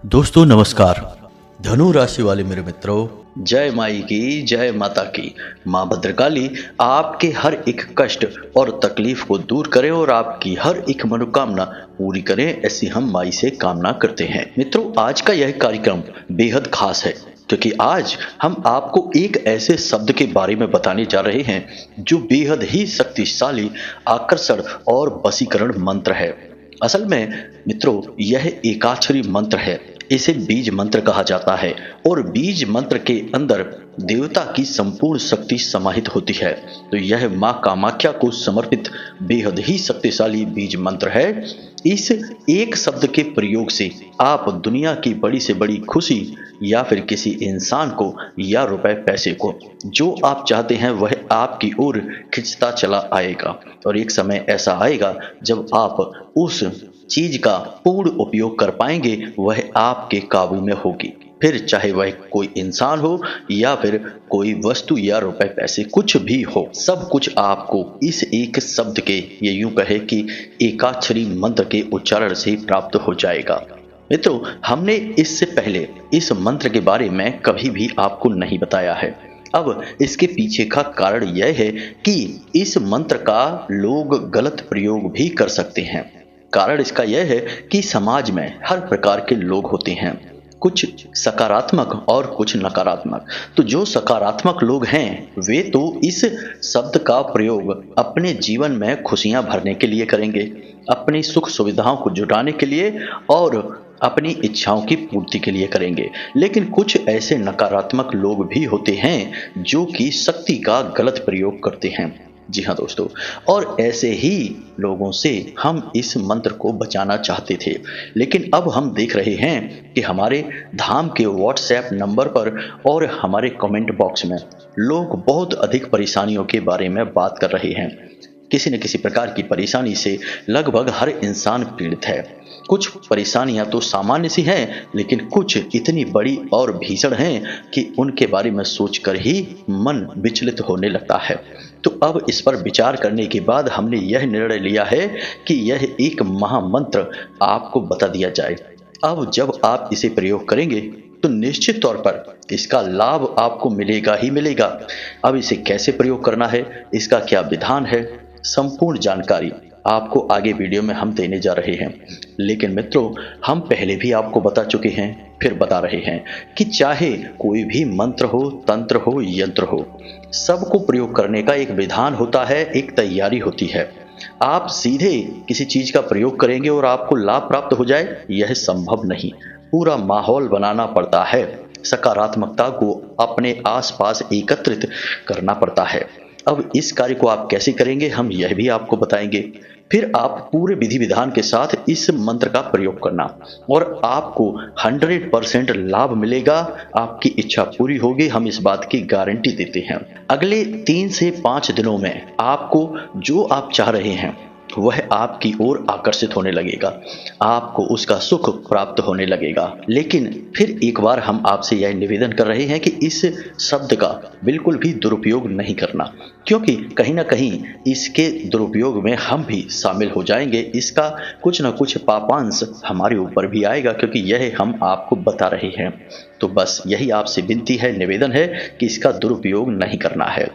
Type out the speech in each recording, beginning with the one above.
दोस्तों नमस्कार। धनु राशि वाले मेरे मित्रों, जय माई की, जय माता की। माँ भद्रकाली आपके हर एक कष्ट और तकलीफ को दूर करे और आपकी हर एक मनोकामना पूरी करें, ऐसी हम माई से कामना करते हैं। मित्रों, आज का यह कार्यक्रम बेहद खास है क्योंकि आज हम आपको एक ऐसे शब्द के बारे में बताने जा रहे हैं जो बेहद ही शक्तिशाली, आकर्षण और वशीकरण मंत्र है। असल में मित्रों, यह एकाक्षरी मंत्र है। इसे बीज मंत्र कहा जाता है और बीज मंत्र के अंदर देवता की संपूर्ण शक्ति समाहित होती है। तो यह मां कामाख्या को समर्पित बेहद ही शक्तिशाली बीज मंत्र है। इस एक शब्द के प्रयोग से आप दुनिया की बड़ी से बड़ी खुशी या फिर किसी इंसान को या रुपए पैसे को जो आप चाहते हैं वह आपकी ओर खिंचता चला आएगा। और एक समय ऐसा आएगा जब आप उस चीज का पूर्ण उपयोग कर पाएंगे, वह आपके काबू में होगी। फिर चाहे वह कोई इंसान हो या फिर कोई वस्तु या रुपए पैसे, कुछ भी हो, सब कुछ आपको इस एक शब्द के, ये यूं कहे कि एकाक्षरी मंत्र के उच्चारण से प्राप्त हो जाएगा। मित्रों, हमने इससे पहले इस मंत्र के बारे में कभी भी आपको नहीं बताया है। अब इसके पीछे का कारण यह है कि इस मंत्र का लोग गलत प्रयोग भी कर सकते हैं। कारण इसका यह है कि समाज में हर प्रकार के लोग होते हैं, कुछ सकारात्मक और कुछ नकारात्मक। तो जो सकारात्मक लोग हैं वे तो इस शब्द का प्रयोग अपने जीवन में खुशियां भरने के लिए करेंगे, अपनी सुख सुविधाओं को जुटाने के लिए और अपनी इच्छाओं की पूर्ति के लिए करेंगे। लेकिन कुछ ऐसे नकारात्मक लोग भी होते हैं जो कि शक्ति का गलत प्रयोग करते हैं। जी हाँ दोस्तों, और ऐसे ही लोगों से हम इस मंत्र को बचाना चाहते थे। लेकिन अब हम देख रहे हैं कि हमारे धाम के व्हाट्सएप नंबर पर और हमारे कमेंट बॉक्स में लोग बहुत अधिक परेशानियों के बारे में बात कर रहे हैं। किसी न किसी प्रकार की परेशानी से लगभग हर इंसान पीड़ित है। कुछ परेशानियां तो सामान्य सी हैं, लेकिन कुछ इतनी बड़ी और भीषण हैं कि उनके बारे में सोचकर ही मन विचलित होने लगता है। तो अब इस पर विचार करने के बाद हमने यह निर्णय लिया है कि यह एक महामंत्र आपको बता दिया जाए। अब जब आप इसे प्रयोग करेंगे तो निश्चित तौर पर इसका लाभ आपको मिलेगा ही मिलेगा। अब इसे कैसे प्रयोग करना है, इसका क्या विधान है, संपूर्ण जानकारी आपको आगे वीडियो में हम देने जा रहे हैं। लेकिन मित्रों, हम पहले भी आपको बता चुके हैं, फिर बता रहे हैं कि चाहे कोई भी मंत्र हो, तंत्र हो, यंत्र हो, सबको प्रयोग करने का एक विधान होता है, एक तैयारी होती है। आप सीधे किसी चीज का प्रयोग करेंगे और आपको लाभ प्राप्त हो जाए, यह संभव नहीं। पूरा माहौल बनाना पड़ता है, सकारात्मकता को अपने आसपास एकत्रित करना पड़ता है। अब इस कार्य को आप कैसे करेंगे, हम यह भी आपको बताएंगे। फिर आप पूरे विधि विधान के साथ इस मंत्र का प्रयोग करना और आपको 100% लाभ मिलेगा, आपकी इच्छा पूरी होगी, हम इस बात की गारंटी देते हैं। अगले 3 से 5 दिनों में आपको जो आप चाह रहे हैं वह आपकी ओर आकर्षित होने लगेगा, आपको उसका सुख प्राप्त होने लगेगा। लेकिन फिर एक बार हम आपसे यह निवेदन कर रहे हैं कि इस शब्द का बिल्कुल भी दुरुपयोग नहीं करना, क्योंकि कहीं ना कहीं इसके दुरुपयोग में हम भी शामिल हो जाएंगे। इसका कुछ न कुछ पापांश हमारे ऊपर भी आएगा, क्योंकि यह हम आपको बता रहे हैं। तो बस यही आपसे विनती है, निवेदन है कि इसका दुरुपयोग नहीं करना है।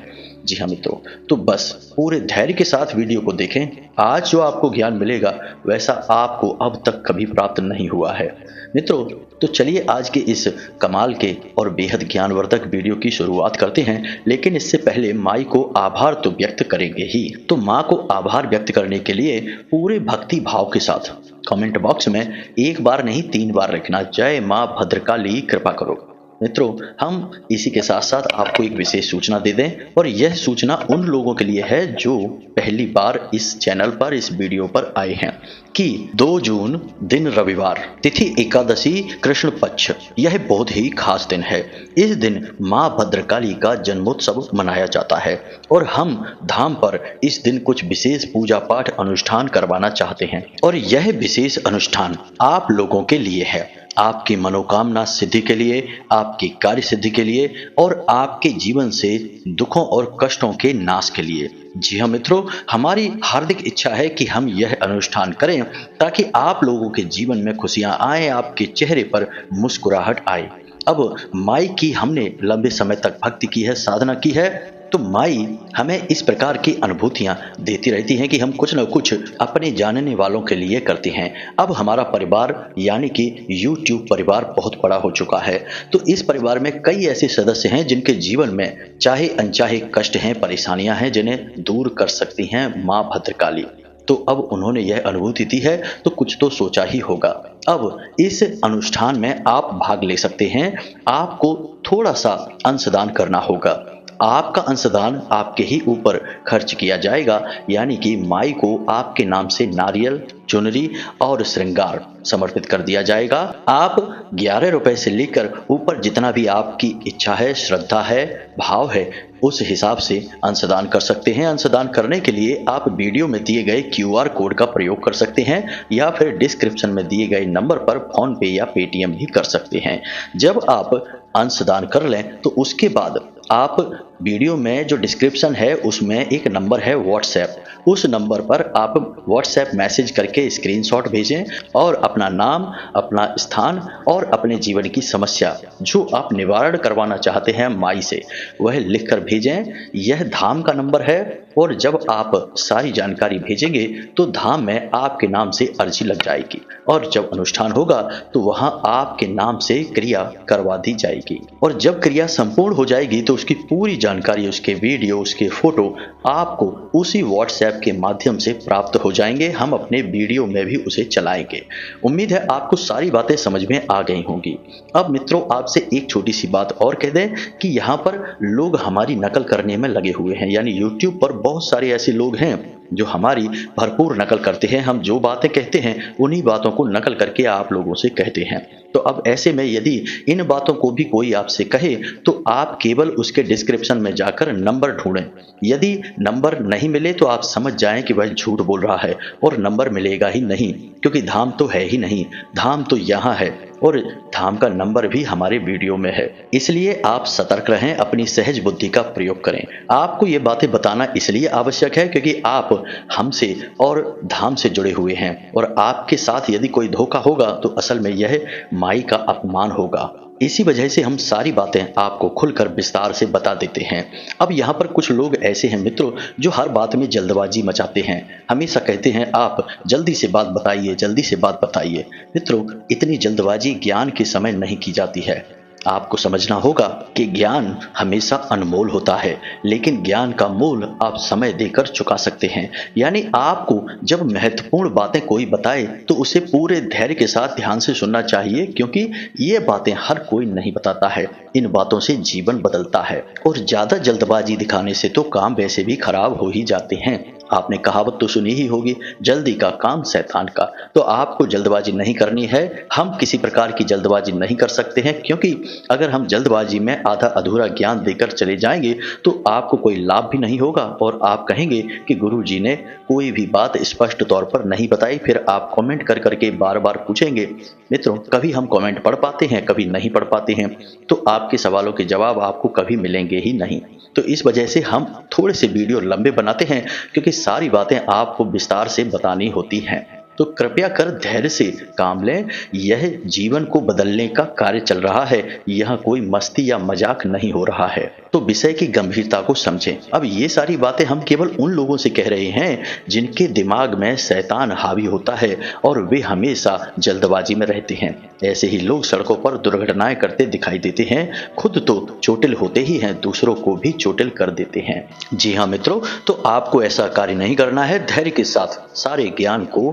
जी हाँ मित्रों, तो बस पूरे धैर्य के साथ वीडियो को देखें। आज जो आपको ज्ञान मिलेगा वैसा आपको अब तक कभी प्राप्त नहीं हुआ है। मित्रों, तो चलिए आज के इस कमाल के और बेहद ज्ञानवर्धक वीडियो की शुरुआत करते हैं। लेकिन इससे पहले माई को आभार तो व्यक्त करेंगे ही। तो माँ को आभार व्यक्त करने के लिए पूरे भक्ति भाव के साथ कमेंट बॉक्स में एक बार नहीं 3 बार लिखना, जय माँ भद्रकाली कृपा करो। मित्रों, हम इसी के साथ साथ आपको एक विशेष सूचना दे दें, और यह सूचना उन लोगों के लिए है जो पहली बार इस चैनल पर, इस वीडियो पर आए हैं, कि 2 जून दिन रविवार, तिथि एकादशी, कृष्ण पक्ष, यह बहुत ही खास दिन है। इस दिन माँ भद्रकाली का जन्मोत्सव मनाया जाता है और हम धाम पर इस दिन कुछ विशेष पूजा पाठ अनुष्ठान करवाना चाहते हैं, और यह विशेष अनुष्ठान आप लोगों के लिए है। आपकी मनोकामना सिद्धि के लिए, आपकी कार्य सिद्धि के लिए और आपके जीवन से दुखों और कष्टों के नाश के लिए। जी हाँ मित्रों, हमारी हार्दिक इच्छा है कि हम यह अनुष्ठान करें ताकि आप लोगों के जीवन में खुशियां आए, आपके चेहरे पर मुस्कुराहट आए। अब माई की हमने लंबे समय तक भक्ति की है, साधना की है, तो माई हमें इस प्रकार की अनुभूतियां देती रहती हैं कि हम कुछ न कुछ अपने जानने वालों के लिए करते हैं। अब हमारा परिवार यानी कि YouTube परिवार बहुत बड़ा हो चुका है, तो इस परिवार में कई ऐसे सदस्य हैं जिनके जीवन में चाहे अनचाहे कष्ट हैं, परेशानियां हैं, जिन्हें दूर कर सकती हैं माँ भद्रकाली। तो अब उन्होंने यह अनुभूति दी है तो कुछ तो सोचा ही होगा। अब इस अनुष्ठान में आप भाग ले सकते हैं। आपको थोड़ा सा अंशदान करना होगा। आपका अंशदान आपके ही ऊपर खर्च किया जाएगा, यानी कि माई को आपके नाम से नारियल, चुनरी और श्रृंगार समर्पित कर दिया जाएगा। आप 11 रुपए से लेकर ऊपर जितना भी आपकी इच्छा है, श्रद्धा है, भाव है, उस हिसाब से अंशदान कर सकते हैं। अंशदान करने के लिए आप वीडियो में दिए गए QR कोड का प्रयोग कर सकते हैं या फिर डिस्क्रिप्शन में दिए गए नंबर पर फोन पे या पेटीएम भी कर सकते हैं। जब आप अंशदान कर लें तो उसके बाद आप वीडियो में जो डिस्क्रिप्शन है उसमें एक नंबर है WhatsApp, उस नंबर पर आप WhatsApp मैसेज करके स्क्रीनशॉट भेजें और अपना नाम, अपना स्थान और अपने जीवन की समस्या जो आप निवारण करवाना चाहते हैं माई से, वह लिखकर भेजें। यह धाम का नंबर है और जब आप सारी जानकारी भेजेंगे तो धाम में आपके नाम से अर्जी लग जाएगी और जब अनुष्ठान होगा तो वहां आपके नाम से क्रिया करवा दी जाएगी। और जब क्रिया संपूर्ण हो जाएगी तो उसकी पूरी जानकारी, उसके वीडियो, उसके फोटो आपको उसी WhatsApp के माध्यम से प्राप्त हो जाएंगे। हम अपने वीडियो में भी उसे चलाएंगे। उम्मीद है आपको सारी बातें समझ में आ गई होंगी। अब मित्रों, आपसे एक छोटी सी बात और कह दें कि यहाँ पर लोग हमारी नकल करने में लगे हुए हैं, यानी YouTube पर बहुत सारे ऐसे लोग हैं जो हमारी भरपूर नकल करते हैं। हम जो बातें कहते हैं उन्हीं बातों को नकल करके आप लोगों से कहते हैं। तो अब ऐसे में यदि इन बातों को भी कोई आपसे कहे तो आप केवल उसके डिस्क्रिप्शन में जाकर नंबर ढूंढें। यदि नंबर नहीं मिले तो आप समझ जाएं कि वह झूठ बोल रहा है और नंबर मिलेगा ही नहीं, क्योंकि धाम तो है ही नहीं, धाम तो यहाँ है और धाम का नंबर भी हमारे वीडियो में है। इसलिए आप सतर्क रहें, अपनी सहज बुद्धि का प्रयोग करें। आपको ये बातें बताना इसलिए आवश्यक है क्योंकि आप हमसे और धाम से जुड़े हुए हैं और आपके साथ यदि कोई धोखा होगा तो असल में यह माई का अपमान होगा। इसी वजह से हम सारी बातें आपको खुलकर विस्तार से बता देते हैं। अब यहाँ पर कुछ लोग ऐसे हैं मित्रों जो हर बात में जल्दबाजी मचाते हैं, हमेशा कहते हैं आप जल्दी से बात बताइए, जल्दी से बात बताइए। मित्रों, इतनी जल्दबाजी ज्ञान के समय नहीं की जाती है। आपको समझना होगा कि ज्ञान हमेशा अनमोल होता है, लेकिन ज्ञान का मूल आप समय देकर चुका सकते हैं। यानी आपको जब महत्वपूर्ण बातें कोई बताए तो उसे पूरे धैर्य के साथ ध्यान से सुनना चाहिए, क्योंकि ये बातें हर कोई नहीं बताता है। इन बातों से जीवन बदलता है और ज्यादा जल्दबाजी दिखाने से तो काम वैसे भी खराब हो ही जाते हैं। आपने कहावत तो सुनी ही होगी, जल्दी का काम शैतान का। तो आपको जल्दबाजी नहीं करनी है। हम किसी प्रकार की जल्दबाजी नहीं कर सकते हैं, क्योंकि अगर हम जल्दबाजी में आधा अधूरा ज्ञान देकर चले जाएंगे तो आपको कोई लाभ भी नहीं होगा और आप कहेंगे कि गुरुजी ने कोई भी बात स्पष्ट तौर पर नहीं बताई। फिर आप कमेंट कर करके बार बार पूछेंगे। मित्रों, कभी हम कमेंट पढ़ पाते हैं, कभी नहीं पढ़ पाते हैं, तो आपके सवालों के जवाब आपको कभी मिलेंगे ही नहीं। तो इस वजह से हम थोड़े से वीडियो लंबे बनाते हैं, क्योंकि सारी बातें आपको विस्तार से बतानी होती हैं। तो कृपया कर धैर्य से काम लें। यह जीवन को बदलने का कार्य चल रहा है, यह कोई मस्ती या मजाक नहीं हो रहा है। तो विषय की गंभीरता को समझें। अब ये सारी बातें हम केवल उन लोगों से कह रहे हैं जिनके दिमाग में शैतान हावी होता है और वे हमेशा जल्दबाजी में रहते हैं। ऐसे ही लोग सड़कों पर दुर्घटनाएं करते दिखाई देते हैं, खुद तो चोटिल होते ही हैं, दूसरों को भी चोटिल कर देते हैं। जी हाँ मित्रों, तो आपको ऐसा कार्य नहीं करना है। धैर्य के साथ सारे ज्ञान को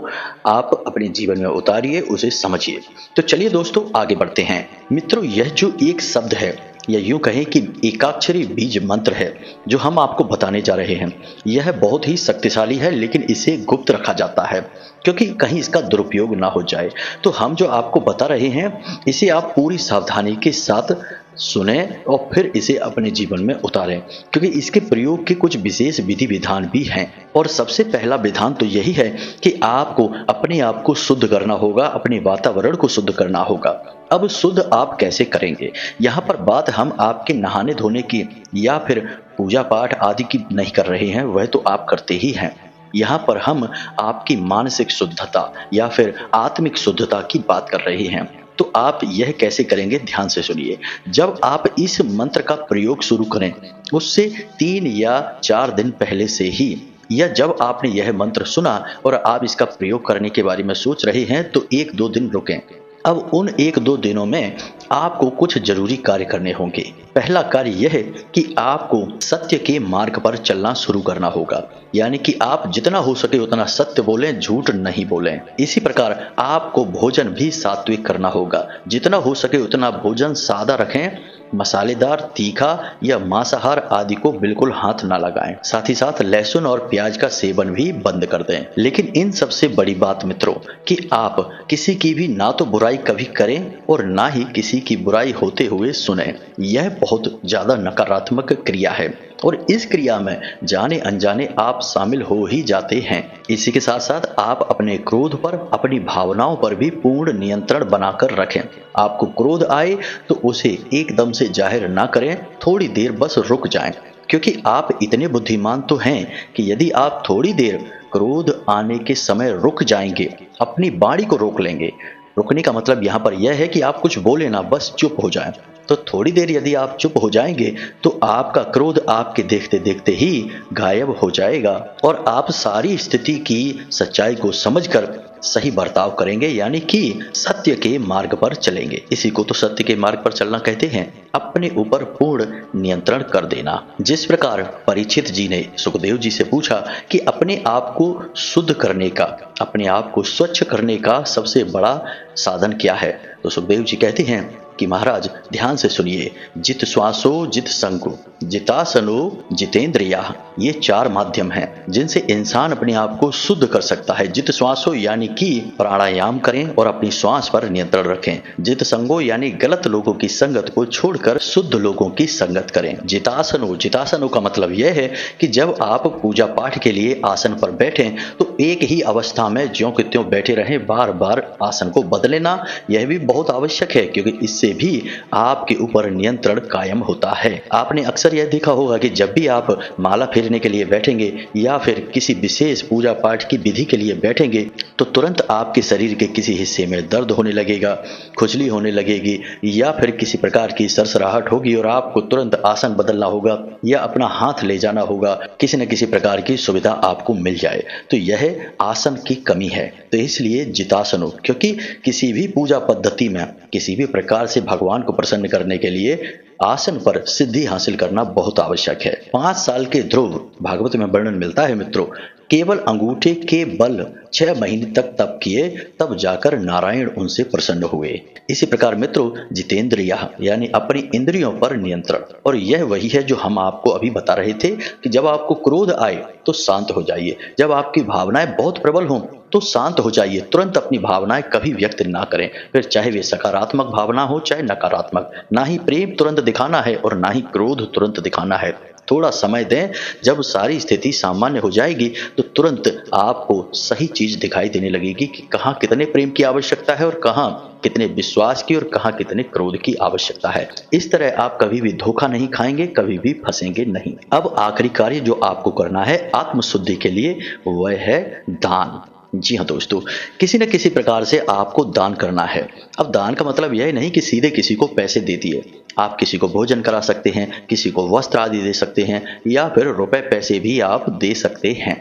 आप अपने जीवन में उतारिए, उसे समझिए। तो चलिए दोस्तों, आगे बढ़ते हैं। मित्रों, यह जो एक शब्द है या यूं कहें कि एकाक्षरी बीज मंत्र है जो हम आपको बताने जा रहे हैं, यह बहुत ही शक्तिशाली है, लेकिन इसे गुप्त रखा जाता है क्योंकि कहीं इसका दुरुपयोग ना हो जाए। तो हम जो आपको बता रहे हैं इसे आप पूरी सावधानी के साथ सुने और फिर इसे अपने जीवन में उतारें, क्योंकि इसके प्रयोग के कुछ विशेष विधि विधान भी हैं। और सबसे पहला विधान तो यही है कि आपको अपने आप को शुद्ध करना होगा, अपने वातावरण को शुद्ध करना होगा। अब शुद्ध आप कैसे करेंगे? यहाँ पर बात हम आपके नहाने धोने की या फिर पूजा पाठ आदि की नहीं कर रहे हैं, वह तो आप करते ही हैं। यहाँ पर हम आपकी मानसिक शुद्धता या फिर आत्मिक शुद्धता की बात कर रहे हैं। तो आप यह कैसे करेंगे, ध्यान से सुनिए। जब आप इस मंत्र का प्रयोग शुरू करें, उससे 3 या 4 दिन पहले से ही, या जब आपने यह मंत्र सुना और आप इसका प्रयोग करने के बारे में सोच रहे हैं, तो 1-2 दिन रुकें। अब उन 1-2 दिनों में आपको कुछ जरूरी कार्य करने होंगे। पहला कार्य यह है कि आपको सत्य के मार्ग पर चलना शुरू करना होगा, यानी कि आप जितना हो सके उतना सत्य बोलें, झूठ नहीं बोलें। इसी प्रकार आपको भोजन भी सात्विक करना होगा, जितना हो सके उतना भोजन सादा रखें। मसालेदार, तीखा या मांसाहार आदि को बिल्कुल हाथ ना लगाएं। साथ ही साथ लहसुन और प्याज का सेवन भी बंद कर दें। लेकिन इन सबसे बड़ी बात मित्रों, कि आप किसी की भी ना तो बुराई कभी करें और ना ही किसी की बुराई होते हुए सुने। यह बहुत ज्यादा नकारात्मक क्रिया है और इस क्रिया में जाने अनजाने आप शामिल हो ही जाते हैं। इसी के साथ साथ आप अपने क्रोध पर, अपनी भावनाओं पर भी पूर्ण नियंत्रण बनाकर रखें। आपको क्रोध आए तो उसे एकदम से जाहिर ना करें, थोड़ी देर बस रुक जाएं, क्योंकि आप इतने बुद्धिमान तो हैं कि यदि आप थोड़ी देर क्रोध आने के समय रुक जाएंगे, अपनी वाणी को रोक लेंगे। रुकने का मतलब यहाँ पर यह है कि आप कुछ बोले ना, बस चुप हो जाएं। तो थोड़ी देर यदि आप चुप हो जाएंगे तो आपका क्रोध आपके देखते देखते ही गायब हो जाएगा और आप सारी स्थिति की सच्चाई को समझकर सही बर्ताव करेंगे, यानी कि सत्य के मार्ग पर चलेंगे। इसी को तो सत्य के मार्ग पर चलना कहते हैं, अपने ऊपर पूर्ण नियंत्रण कर देना। जिस प्रकार परीक्षित जी ने सुखदेव जी से पूछा कि अपने आप को शुद्ध करने का, अपने आप को स्वच्छ करने का सबसे बड़ा साधन क्या है, तो सुखदेव जी कहते हैं कि महाराज ध्यान से सुनिए, जित श्वासो जित संगो जितासनो जितेंद्रिया, ये 4 माध्यम हैं जिनसे इंसान अपने आप को शुद्ध कर सकता है। जित श्वासो यानी कि प्राणायाम करें और अपनी श्वास पर नियंत्रण रखें। जित संगो यानी गलत लोगों की संगत को छोड़कर शुद्ध लोगों की संगत करें। जितासनो, जितासनो का मतलब यह है कि जब आप पूजा पाठ के लिए आसन पर बैठें तो एक ही अवस्था में ज्यों कि त्यों बैठे रहें, बार बार आसन को बदले ना। यह भी बहुत आवश्यक है, क्योंकि इससे भी आपके ऊपर नियंत्रण कायम होता है। आपने अक्सर यह देखा होगा कि जब भी आप माला फेरने के लिए बैठेंगे या फिर किसी विशेष पूजा पाठ की विधि के लिए बैठेंगे तो तुरंत आपके शरीर के किसी हिस्से में दर्द होने लगेगा, खुजली होने लगेगी या फिर किसी प्रकार की सरसराहट होगी और आपको तुरंत आसन बदलना होगा या अपना हाथ ले जाना होगा, किसी न किसी प्रकार की सुविधा आपको मिल जाए। तो यह आसन की कमी है। तो इसलिए जितासनो, क्योंकि किसी भी पूजा पद्धति में किसी भी प्रकार से भगवान को प्रसन्न करने के लिए आसन पर सिद्धि हासिल करना बहुत आवश्यक है। 5 साल के ध्रुव, भागवत में वर्णन मिलता है मित्रों, केवल अंगूठे के बल 6 महीने तक तप किए, तब जाकर नारायण उनसे प्रसन्न हुए। इसी प्रकार मित्रों, जितेंद्रिया यानी अपनी इंद्रियों पर नियंत्रण, और यह वही है जो हम आपको अभी बता रहे थे कि जब आपको क्रोध आए तो शांत हो जाइए, जब आपकी भावनाएं बहुत प्रबल हों तो शांत हो जाइए। तुरंत अपनी भावनाएं कभी व्यक्त ना करें, फिर चाहे वे सकारात्मक भावना हो चाहे नकारात्मक। ना ही प्रेम तुरंत दिखाना है और ना ही क्रोध तुरंत दिखाना है। थोड़ा समय दें, जब सारी स्थिति सामान्य हो जाएगी तो तुरंत आपको सही चीज दिखाई देने लगेगी कि कहाँ कितने प्रेम की आवश्यकता है और कहाँ कितने विश्वास की और कहाँ कितने क्रोध की आवश्यकता है। इस तरह आप कभी भी धोखा नहीं खाएंगे, कभी भी फंसेंगे नहीं। अब आखिरी कार्य जो आपको करना है आत्मशुद्धि के लिए, वह है दान। जी हाँ दोस्तों, किसी न किसी प्रकार से आपको दान करना है। अब दान का मतलब यह नहीं कि सीधे किसी को पैसे दे दिए। आप किसी को भोजन करा सकते हैं, किसी को वस्त्र आदि दे सकते हैं या फिर रुपए पैसे भी आप दे सकते हैं।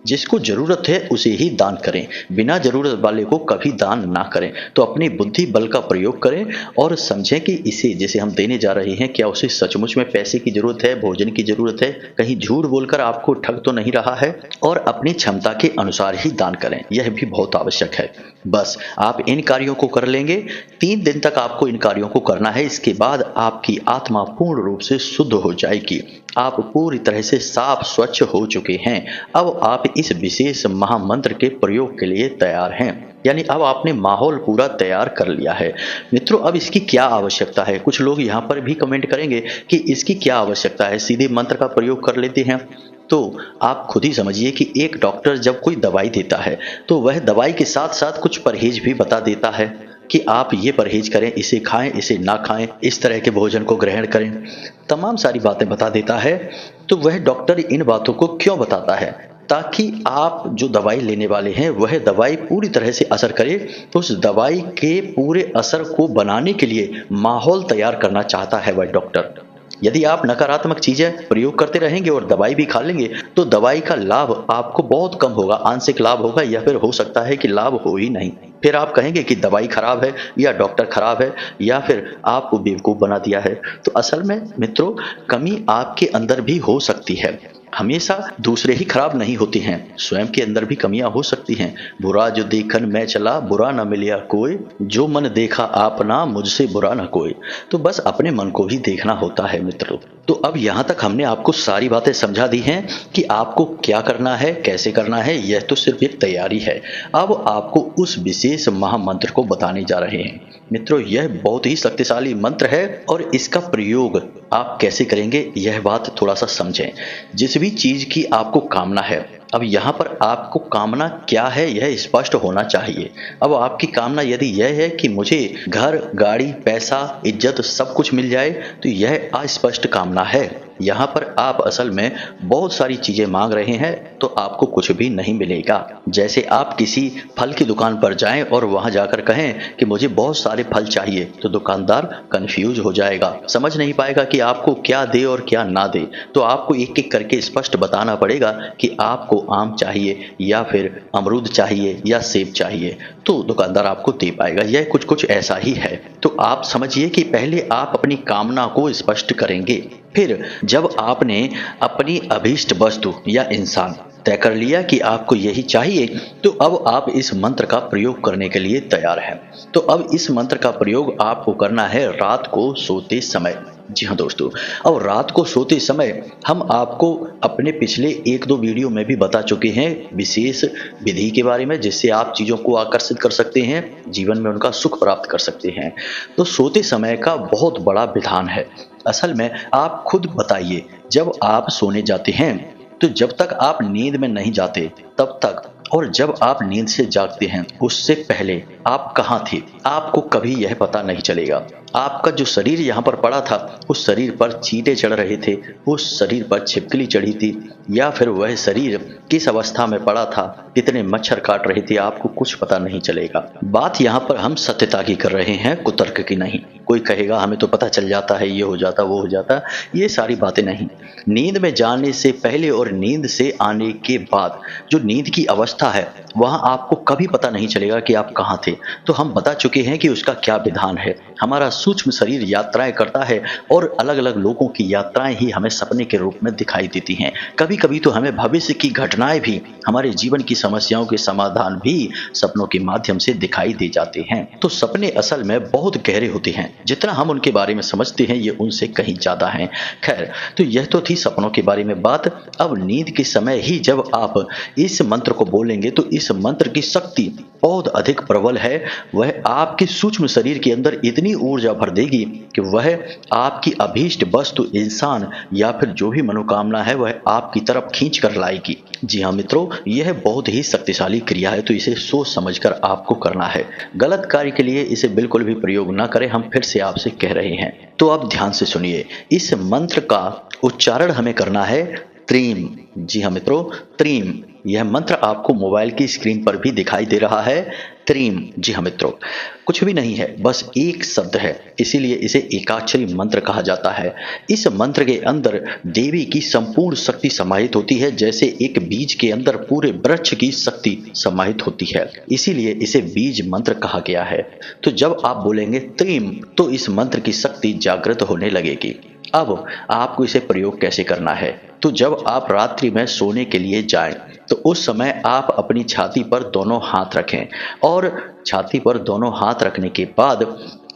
जिसको जरूरत है उसे ही दान करें, बिना जरूरत वाले को कभी दान ना करें। तो अपनी बुद्धि बल का प्रयोग करें और समझें कि इसे जैसे हम देने जा रहे हैं, क्या उसे सचमुच में पैसे की जरूरत है, भोजन की जरूरत है, कहीं झूठ बोलकर आपको ठग तो नहीं रहा है, और अपनी क्षमता के अनुसार ही दान करें। यह भी बहुत आवश्यक है। बस आप इन कार्यों को कर लेंगे। 3 दिन तक आपको इन कार्यों को करना है। इसके बाद आपकी आत्मा पूर्ण रूप से शुद्ध हो जाएगी। आप पूरी तरह से साफ स्वच्छ हो चुके हैं। अब आप इस विशेष महामंत्र के प्रयोग के लिए तैयार हैं। यानी अब आपने माहौल पूरा तैयार कर लिया है। मित्रों, अब इसकी क्या आवश्यकता है? कुछ लोग यहाँ पर भी कमेंट करेंगे कि इसकी क्या आवश्यकता है, सीधे मंत्र का प्रयोग कर लेते हैं। तो आप खुद ही समझिए कि एक डॉक्टर जब कोई दवाई देता है तो वह दवाई के साथ साथ कुछ परहेज भी बता देता है कि आप ये परहेज करें, इसे खाएं, इसे ना खाएं, इस तरह के भोजन को ग्रहण करें, तमाम सारी बातें बता देता है। तो वह डॉक्टर इन बातों को क्यों बताता है? ताकि आप जो दवाई लेने वाले हैं वह दवाई पूरी तरह से असर करे। तो उस दवाई के पूरे असर को बनाने के लिए माहौल तैयार करना चाहता है वह डॉक्टर। यदि आप नकारात्मक चीजें प्रयोग करते रहेंगे और दवाई भी खा लेंगे तो दवाई का लाभ आपको बहुत कम होगा, आंशिक लाभ होगा, या फिर हो सकता है कि लाभ हो ही नहीं। फिर आप कहेंगे कि दवाई खराब है या डॉक्टर खराब है या फिर आपको बेवकूफ बना दिया है। तो असल में मित्रों, कमी आपके अंदर भी हो सकती है। हमेशा दूसरे ही खराब नहीं होते हैं, स्वयं के अंदर भी कमियां हो सकती हैं। बुरा जो देखन मैं चला, बुरा न मिलिया कोई, जो मन देखा आपना, मुझसे बुरा न कोई। तो बस अपने मन को ही देखना होता है मित्रों। तो अब यहाँ तक हमने आपको सारी बातें समझा दी हैं कि आपको क्या करना है, कैसे करना है। यह तो सिर्फ एक तैयारी है। अब आपको उस विशेष महामंत्र को बताने जा रहे हैं। मित्रों, यह बहुत ही शक्तिशाली मंत्र है और इसका प्रयोग आप कैसे करेंगे यह बात थोड़ा सा समझें। जिस भी चीज की आपको कामना है, अब यहाँ पर आपको कामना क्या है यह स्पष्ट होना चाहिए। अब आपकी कामना यदि यह है कि मुझे घर, गाड़ी, पैसा, इज्जत सब कुछ मिल जाए, तो यह अस्पष्ट कामना है। यहाँ पर आप असल में बहुत सारी चीजें मांग रहे हैं तो आपको कुछ भी नहीं मिलेगा। जैसे आप किसी फल की दुकान पर जाएं और वहां जाकर कहें कि मुझे बहुत सारे फल चाहिए, तो दुकानदार कंफ्यूज हो जाएगा, समझ नहीं पाएगा कि आपको क्या दे और क्या ना दे। तो आपको एक एक करके स्पष्ट बताना पड़ेगा कि आपको आम चाहिए या फिर अमरूद चाहिए या सेब चाहिए, तो दुकानदार आपको दे पाएगा। यह कुछ कुछ ऐसा ही है। तो आप समझिए कि पहले आप अपनी कामना को स्पष्ट करेंगे। फिर जब आपने अपनी अभीष्ट वस्तु या इंसान तय कर लिया कि आपको यही चाहिए, तो अब आप इस मंत्र का प्रयोग करने के लिए तैयार हैं। तो अब इस मंत्र का प्रयोग आपको करना है रात को सोते समय। जी हाँ दोस्तों, अब रात को सोते समय हम आपको अपने पिछले 1-2 वीडियो में भी बता चुके हैं विशेष विधि के बारे में, जिससे आप चीज़ों को आकर्षित कर सकते हैं, जीवन में उनका सुख प्राप्त कर सकते हैं। तो सोते समय का बहुत बड़ा विधान है। असल में आप खुद बताइए, जब आप सोने जाते हैं तो जब तक आप नींद में नहीं जाते तब तक, और जब आप नींद से जागते हैं उससे पहले आप कहाँ थे, आपको कभी यह पता नहीं चलेगा। आपका जो शरीर यहाँ पर पड़ा था, उस शरीर पर चींटे चढ़ रहे थे, उस शरीर पर छिपकली चढ़ी थी, या फिर वह शरीर किस अवस्था में पड़ा था, कितने मच्छर काट रहे थे, आपको कुछ पता नहीं चलेगा। बात यहाँ पर हम सत्यता की कर रहे हैं, कुतर्क की नहीं। कोई कहेगा हमें तो पता चल जाता है, ये हो जाता, वो हो जाता, ये सारी बातें नहीं। नींद में जाने से पहले और नींद से आने के बाद जो नींद की अवस्था है, वहां आपको कभी पता नहीं चलेगा कि आप कहाँ थे। तो हम बता चुके हैं कि उसका क्या विधान है। हमारा सूक्ष्म शरीर यात्राएं करता है और अलग अलग लोगों की यात्राएं ही हमें सपने के रूप में दिखाई देती हैं। कभी कभी तो हमें भविष्य की घटनाएं भी, हमारे जीवन की समस्याओं के समाधान भी सपनों के माध्यम से दिखाई दे जाते हैं। तो सपने असल में बहुत गहरे होते हैं, जितना हम उनके बारे में समझते हैं ये उनसे कहीं ज्यादा है। खैर, तो यह तो थी सपनों के बारे में बात। अब नींद के समय ही जब आप इस मंत्र को बोलेंगे तो इस मंत्र की शक्ति बहुत अधिक प्रबल है। वह आपके सूक्ष्म शरीर के अंदर इतनी ऊर्जा भर देगी कि वह आपकी अभीष्ट वस्तु, इंसान या फिर जो भी मनोकामना है वह आपकी तरफ खींच कर लाएगी। जी हाँ मित्रों, यह बहुत ही शक्तिशाली क्रिया है, तो इसे सोच समझकर आपको करना है। गलत कार्य के लिए इसे बिल्कुल भी प्रयोग न करें, हम फिर से आपसे कह रहे हैं। तो अब ध्यान से सुनिए, इस मंत्र का उच्चारण हमें करना है त्रीम। जी हाँ मित्रों, त्रीम। यह मंत्र आपको मोबाइल की स्क्रीन पर भी दिखाई दे रहा है, त्रीम। जी हाँ मित्रों, कुछ भी नहीं है, बस एक शब्द है, इसीलिए इसे एकाक्षरी मंत्र कहा जाता है। इस मंत्र के अंदर देवी की संपूर्ण शक्ति समाहित होती है, जैसे एक बीज के अंदर पूरे वृक्ष की शक्ति समाहित होती है, इसीलिए इसे बीज मंत्र कहा गया है। तो जब आप बोलेंगे त्रीम, तो इस मंत्र की शक्ति जागृत होने लगेगी। अब आपको इसे प्रयोग कैसे करना है, तो जब आप रात्रि में सोने के लिए जाएं तो उस समय आप अपनी छाती पर दोनों हाथ रखें और छाती पर दोनों हाथ रखने के बाद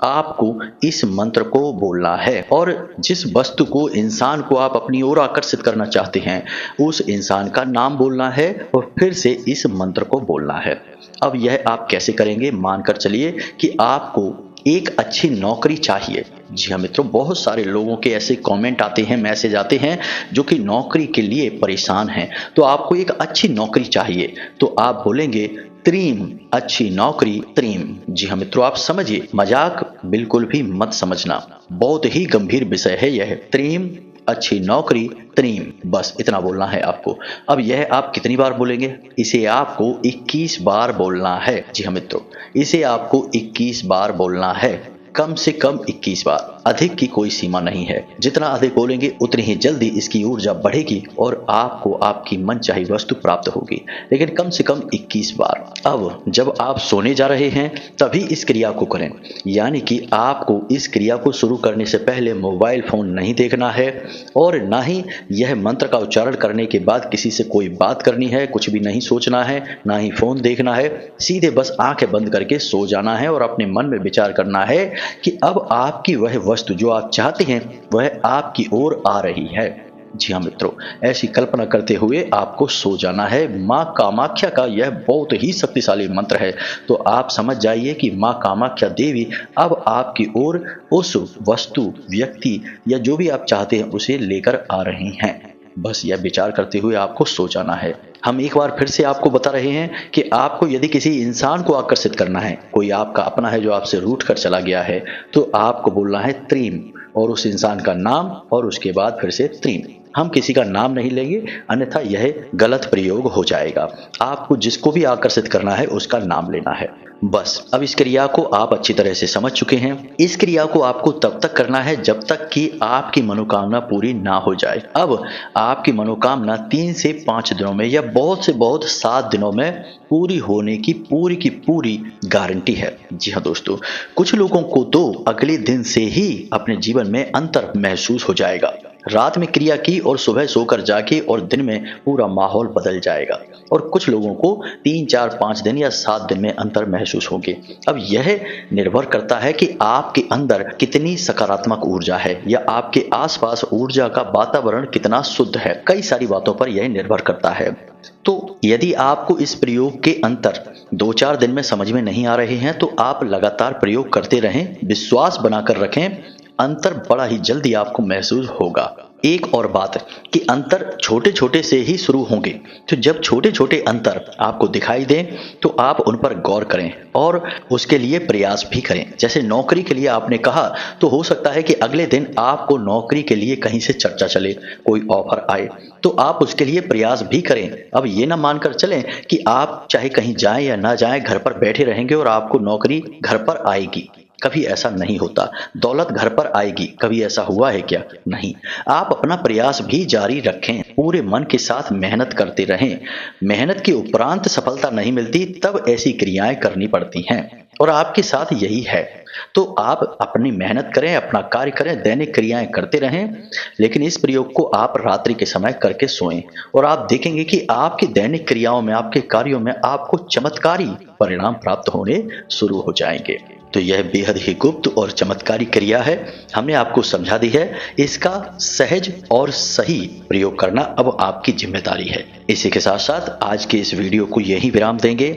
आपको इस मंत्र को बोलना है और जिस वस्तु को, इंसान को आप अपनी ओर आकर्षित करना चाहते हैं उस इंसान का नाम बोलना है और फिर से इस मंत्र को बोलना है। अब यह आप कैसे करेंगे, मानकर चलिए कि आपको एक अच्छी नौकरी चाहिए। जी हाँ मित्रों, बहुत सारे लोगों के ऐसे कमेंट आते हैं, मैसेज आते हैं जो कि नौकरी के लिए परेशान हैं। तो आपको एक अच्छी नौकरी चाहिए तो आप बोलेंगे त्रीम, अच्छी नौकरी त्रीम। जी हाँ मित्रों, आप समझिए, मजाक बिल्कुल भी मत समझना, बहुत ही गंभीर विषय है यह। त्रीम, अच्छी नौकरी त्रीम, बस इतना बोलना है आपको। अब यह आप कितनी बार बोलेंगे, इसे आपको 21 बार बोलना है। जी हाँ मित्रों, इसे आपको 21 बार बोलना है, कम से कम 21 बार, अधिक की कोई सीमा नहीं है। जितना अधिक बोलेंगे उतनी ही जल्दी इसकी ऊर्जा बढ़ेगी और आपको आपकी मनचाही वस्तु प्राप्त होगी, लेकिन कम से कम 21 बार। अब जब आप सोने जा रहे हैं तभी इस क्रिया को करें, यानी कि आपको इस क्रिया को शुरू करने से पहले मोबाइल फोन नहीं देखना है और ना ही यह मंत्र का उच्चारण करने के बाद किसी से कोई बात करनी है, कुछ भी नहीं सोचना है, ना ही फोन देखना है। सीधे बस आंखें बंद करके सो जाना है और अपने मन में विचार करना है कि अब आपकी वह वस्तु जो आप चाहते हैं वह आपकी ओर आ रही है। जी हाँ मित्रों, ऐसी कल्पना करते हुए आपको सो जाना है। माँ कामाख्या का यह बहुत ही शक्तिशाली मंत्र है, तो आप समझ जाइए कि माँ कामाख्या देवी अब आपकी ओर उस वस्तु, व्यक्ति या जो भी आप चाहते हैं उसे लेकर आ रही हैं। बस यह विचार करते हुए आपको सो जाना है। हम एक बार फिर से आपको बता रहे हैं कि आपको यदि किसी इंसान को आकर्षित करना है, कोई आपका अपना है जो आपसे रूठ कर चला गया है, तो आपको बोलना है त्रीम और उस इंसान का नाम और उसके बाद फिर से त्रीम। हम किसी का नाम नहीं लेंगे, अन्यथा यह गलत प्रयोग हो जाएगा। आपको जिसको भी आकर्षित करना है उसका नाम लेना है, बस। अब इस क्रिया को आप अच्छी तरह से समझ चुके हैं। इस क्रिया को आपको तब तक करना है जब तक कि आपकी मनोकामना पूरी ना हो जाए। अब आपकी मनोकामना 3 से 5 दिनों में या बहुत से बहुत 7 दिनों में पूरी होने की पूरी गारंटी है। जी हाँ दोस्तों, कुछ लोगों को तो अगले दिन से ही अपने जीवन में अंतर महसूस हो जाएगा। रात में क्रिया की और सुबह सोकर जाके और दिन में पूरा माहौल बदल जाएगा, और कुछ लोगों को 3, 4, 5 दिन या 7 दिन में अंतर महसूस होंगे। अब यह निर्भर करता है कि आपके अंदर कितनी सकारात्मक ऊर्जा है या आपके आसपास ऊर्जा का वातावरण कितना शुद्ध है। कई सारी बातों पर यह निर्भर करता है। तो यदि आपको इस प्रयोग के अंतर 2-4 दिन में समझ में नहीं आ रहे हैं तो आप लगातार प्रयोग करते रहें, विश्वास बनाकर रखें, अंतर बड़ा ही जल्दी आपको महसूस होगा। एक और बात कि अंतर छोटे छोटे से ही शुरू होंगे, तो जब छोटे छोटे अंतर आपको दिखाई दें तो आप उन पर गौर करें और उसके लिए प्रयास भी करें। जैसे नौकरी के लिए आपने कहा, तो हो सकता है कि अगले दिन आपको नौकरी के लिए कहीं से चर्चा चले, कोई ऑफर आए, तो आप उसके लिए प्रयास भी करें। अब ये ना मानकर चलें कि आप चाहे कहीं जाएं या ना जाएं, घर पर बैठे रहेंगे और आपको नौकरी घर पर आएगी। कभी ऐसा नहीं होता। दौलत घर पर आएगी, कभी ऐसा हुआ है क्या? नहीं। आप अपना प्रयास भी जारी रखें, पूरे मन के साथ मेहनत करते रहें। मेहनत के उपरांत सफलता नहीं मिलती, तब ऐसी क्रियाएं करनी पड़ती हैं, और आपके साथ यही है। तो आप अपनी मेहनत करें, अपना कार्य करें, दैनिक क्रियाएं करते रहें, लेकिन इस प्रयोग को आप रात्रि के समय करके सोएं, और आप देखेंगे कि आपकी दैनिक क्रियाओं में, आपके कार्यों में आपको चमत्कारी परिणाम प्राप्त होने शुरू हो जाएंगे। तो यह बेहद ही गुप्त और चमत्कारी क्रिया है, हमने आपको समझा दी है। इसका सहज और सही प्रयोग करना अब आपकी जिम्मेदारी है। इसी के साथ साथ आज के इस वीडियो को यहीं विराम देंगे।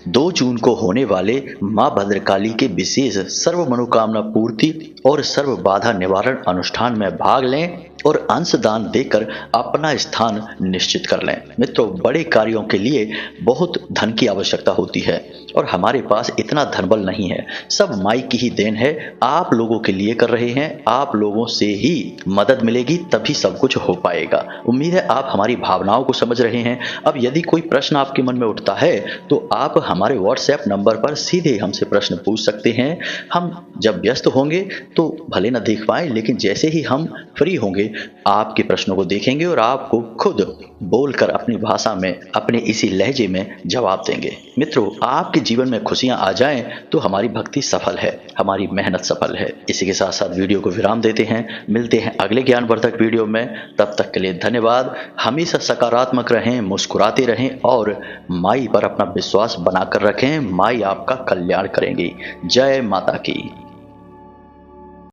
2 जून को होने वाले मां भद्रकाली के विशेष सर्व मनोकामना पूर्ति और सर्व बाधा निवारण अनुष्ठान में भाग लें और अंशदान देकर अपना स्थान निश्चित कर लें। मित्रों, बड़े कार्यों के लिए बहुत धन की आवश्यकता होती है और हमारे पास इतना धनबल नहीं है। सब माई की ही देन है। आप लोगों के लिए कर रहे हैं, आप लोगों से ही मदद मिलेगी, तभी सब कुछ हो पाएगा। उम्मीद है आप हमारी भावनाओं को समझ रहे हैं। अब यदि कोई प्रश्न आपके मन में उठता है तो आप हमारे व्हाट्सएप नंबर पर सीधे हमसे प्रश्न पूछ सकते हैं। हम जब व्यस्त होंगे तो भले न देख पाए, लेकिन जैसे ही हम फ्री होंगे आपके प्रश्नों को देखेंगे और आपको खुद बोलकर अपनी भाषा में, अपने इसी लहजे में जवाब देंगे। मित्रों, आपके जीवन में खुशियां आ जाएं तो हमारी भक्ति सफल है, हमारी मेहनत सफल है। इसी के साथ साथ वीडियो को विराम देते हैं। मिलते हैं अगले ज्ञानवर्धक वीडियो में। तब तक के लिए धन्यवाद। हमेशा सकारात्मक रहें, मुस्कुराते रहें और माई पर अपना विश्वास बनाकर रखें। माई आपका कल्याण करेंगी। जय माता की।